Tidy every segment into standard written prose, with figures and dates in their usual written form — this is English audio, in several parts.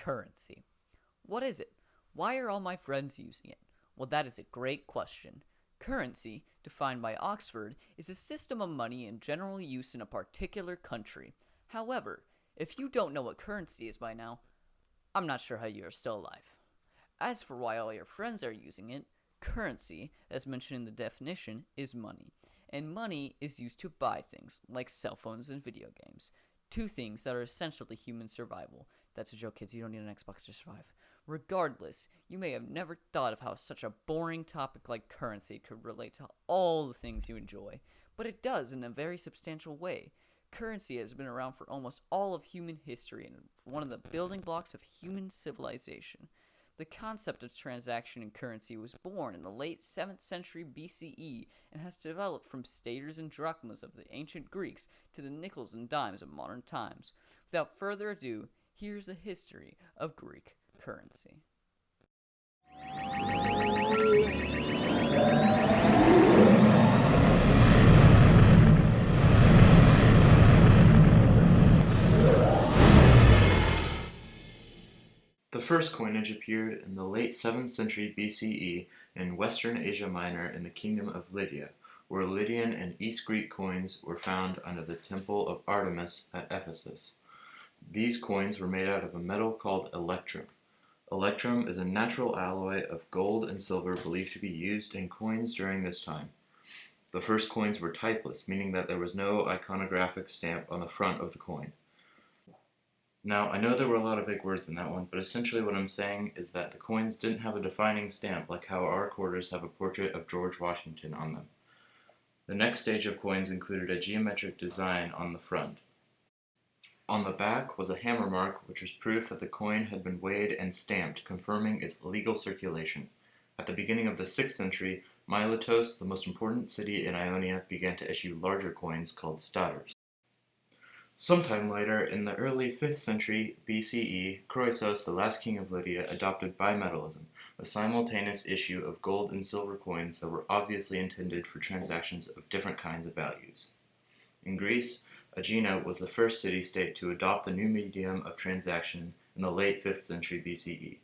Currency. What is it? Why are all my friends using it? Well, that is a great question. Currency, defined by Oxford, is a system of money in general use in a particular country. However, if you don't know what currency is by now, I'm not sure how you are still alive. As for why all your friends are using it, currency, as mentioned in the definition, is money. And money is used to buy things, like cell phones and video games. Two things that are essential to human survival. That's a joke, kids. You don't need an Xbox to survive. Regardless, you may have never thought of how such a boring topic like currency could relate to all the things you enjoy, but it does in a very substantial way. Currency has been around for almost all of human history and one of the building blocks of human civilization. The concept of transaction in currency was born in the late 7th century BCE and has developed from staters and drachmas of the ancient Greeks to the nickels and dimes of modern times. Without further ado, here's the history of Greek currency. The first coinage appeared in the late 7th century BCE in Western Asia Minor in the Kingdom of Lydia, where Lydian and East Greek coins were found under the Temple of Artemis at Ephesus. These coins were made out of a metal called electrum. Electrum is a natural alloy of gold and silver believed to be used in coins during this time. The first coins were typeless, meaning that there was no iconographic stamp on the front of the coin. Now, I know there were a lot of big words in that one, but essentially what I'm saying is that the coins didn't have a defining stamp like how our quarters have a portrait of George Washington on them. The next stage of coins included a geometric design on the front. On the back was a hammer mark, which was proof that the coin had been weighed and stamped, confirming its legal circulation. At the beginning of the 6th century, Miletos, the most important city in Ionia, began to issue larger coins called staters. Sometime later, in the early 5th century BCE, Croesus, the last king of Lydia, adopted bimetallism, a simultaneous issue of gold and silver coins that were obviously intended for transactions of different kinds of values. In Greece, Aegina was the first city-state to adopt the new medium of transaction in the late 5th century BCE.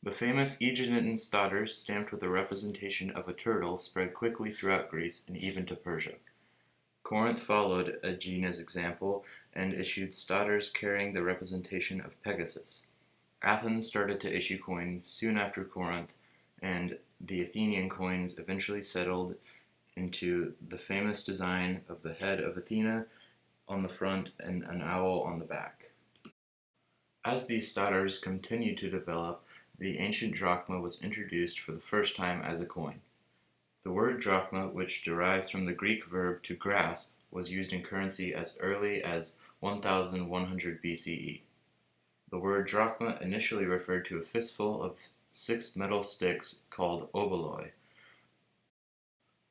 The famous Aeginetan staters, stamped with a representation of a turtle, spread quickly throughout Greece and even to Persia. Corinth followed Aegina's example and issued staters carrying the representation of Pegasus. Athens started to issue coins soon after Corinth, and the Athenian coins eventually settled into the famous design of the head of Athena on the front and an owl on the back. As these staters continued to develop, the ancient drachma was introduced for the first time as a coin. The word drachma, which derives from the Greek verb to grasp, was used in currency as early as 1100 BCE. The word drachma initially referred to a fistful of 6 metal sticks called oboloi.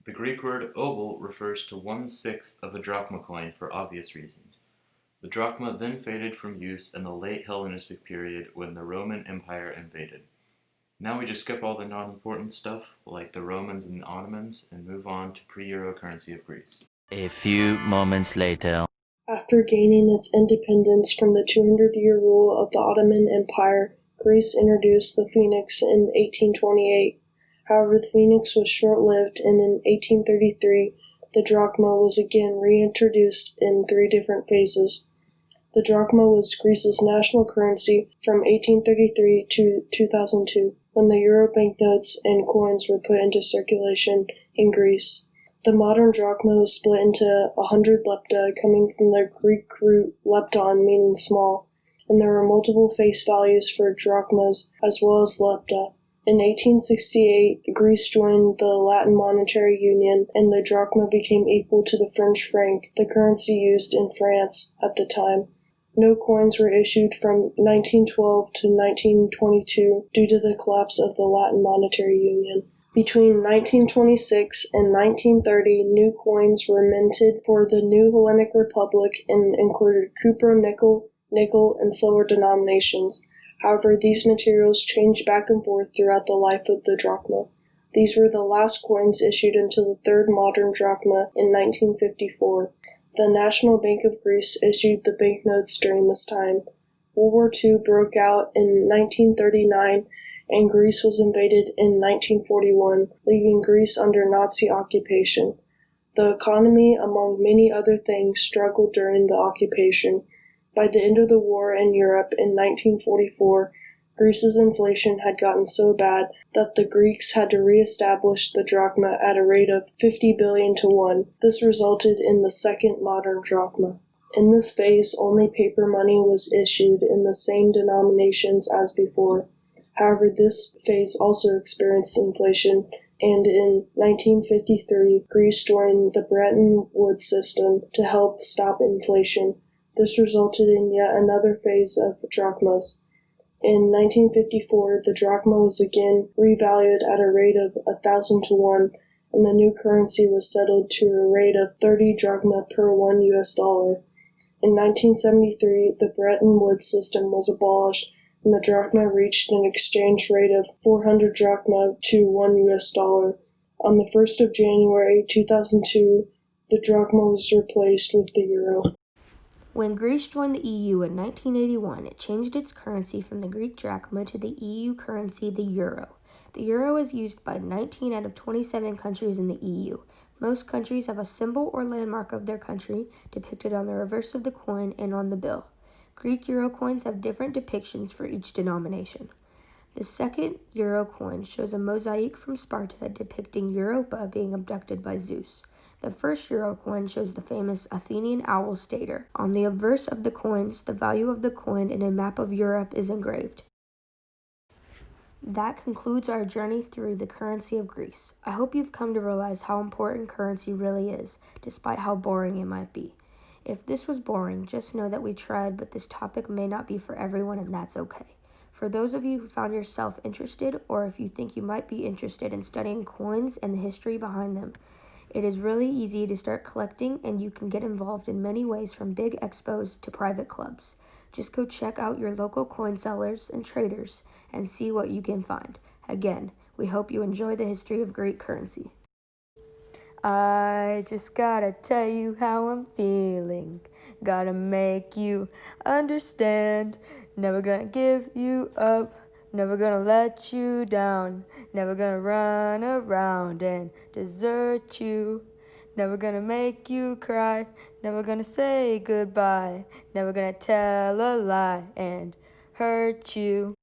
The Greek word obol refers to 1/6 of a drachma coin for obvious reasons. The drachma then faded from use in the late Hellenistic period when the Roman Empire invaded. Now we just skip all the non-important stuff, like the Romans and the Ottomans, and move on to pre-Euro currency of Greece. A few moments later. After gaining its independence from the 200-year rule of the Ottoman Empire, Greece introduced the phoenix in 1828. However, the phoenix was short-lived, and in 1833, the drachma was again reintroduced in 3 different phases. The drachma was Greece's national currency from 1833 to 2002, when the euro banknotes and coins were put into circulation in Greece. The modern drachma was split into 100 lepta, coming from the Greek root lepton, meaning small, and there were multiple face values for drachmas as well as lepta. In 1868, Greece joined the Latin Monetary Union, and the drachma became equal to the French franc, the currency used in France at the time. No coins were issued from 1912 to 1922 due to the collapse of the Latin Monetary Union. Between 1926 and 1930, new coins were minted for the new Hellenic Republic and included cupro-nickel, nickel, and silver denominations. However, these materials changed back and forth throughout the life of the drachma. These were the last coins issued until the third modern drachma in 1954. The National Bank of Greece issued the banknotes during this time. World War II broke out in 1939 and Greece was invaded in 1941, leaving Greece under Nazi occupation. The economy, among many other things, struggled during the occupation. By the end of the war in Europe in 1944, Greece's inflation had gotten so bad that the Greeks had to re-establish the drachma at a rate of 50 billion to 1. This resulted in the second modern drachma. In this phase, only paper money was issued in the same denominations as before. However, this phase also experienced inflation, and in 1953, Greece joined the Bretton Woods system to help stop inflation. This resulted in yet another phase of drachmas. In 1954, the drachma was again revalued at a rate of 1,000 to 1, and the new currency was settled to a rate of 30 drachma per $1. In 1973, the Bretton Woods system was abolished, and the drachma reached an exchange rate of 400 drachma to $1. On the 1st of January 2002, the drachma was replaced with the euro. When Greece joined the EU in 1981, it changed its currency from the Greek drachma to the EU currency, the euro. The euro is used by 19 out of 27 countries in the EU. Most countries have a symbol or landmark of their country depicted on the reverse of the coin and on the bill. Greek euro coins have different depictions for each denomination. The second euro coin shows a mosaic from Sparta depicting Europa being abducted by Zeus. The first euro coin shows the famous Athenian owl stater. On the obverse of the coins, the value of the coin and a map of Europe is engraved. That concludes our journey through the currency of Greece. I hope you've come to realize how important currency really is, despite how boring it might be. If this was boring, just know that we tried, but this topic may not be for everyone, and that's okay. For those of you who found yourself interested, or if you think you might be interested in studying coins and the history behind them, it is really easy to start collecting, and you can get involved in many ways from big expos to private clubs. Just go check out your local coin sellers and traders and see what you can find. Again, we hope you enjoy the history of Greek currency. I just gotta tell you how I'm feeling. Gotta make you understand. Never gonna give you up. Never gonna let you down. Never gonna run around and desert you. Never gonna make you cry. Never gonna say goodbye. Never gonna tell a lie and hurt you.